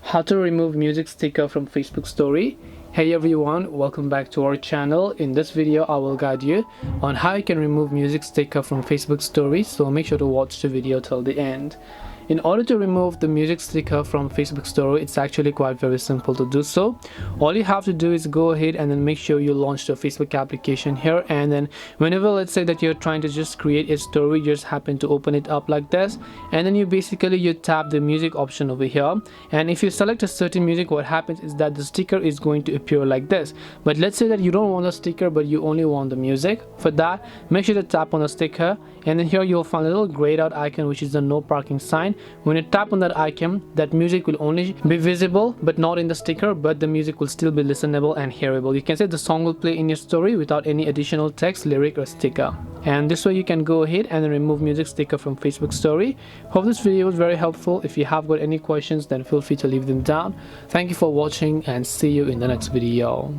How to remove music sticker from Facebook story. Hey everyone, welcome back to our channel. In this video I will guide you on how you can remove music sticker from Facebook stories, so make sure to watch the video till the end. In order to remove the music sticker from Facebook story, it's actually quite very simple to do so. All you have to do is go ahead and then make sure you launch the Facebook application here, and then whenever, let's say that you're trying to just create a story, you just happen to open it up like this, and then you tap the music option over here, and if you select a certain music, what happens is that the sticker is going to appear like this. But let's say that you don't want the sticker but you only want the music. For that, make sure to tap on the sticker, and then here you'll find a little grayed out icon which is the no parking sign. When you tap on that icon, that music will only be visible but not in the sticker, but the music will still be listenable and hearable. You can say the song will play in your story without any additional text, lyric or sticker. And this way you can go ahead and remove music sticker from Facebook story. Hope this video was very helpful. If you have got any questions, then feel free to leave them down. Thank you for watching and see you in the next video.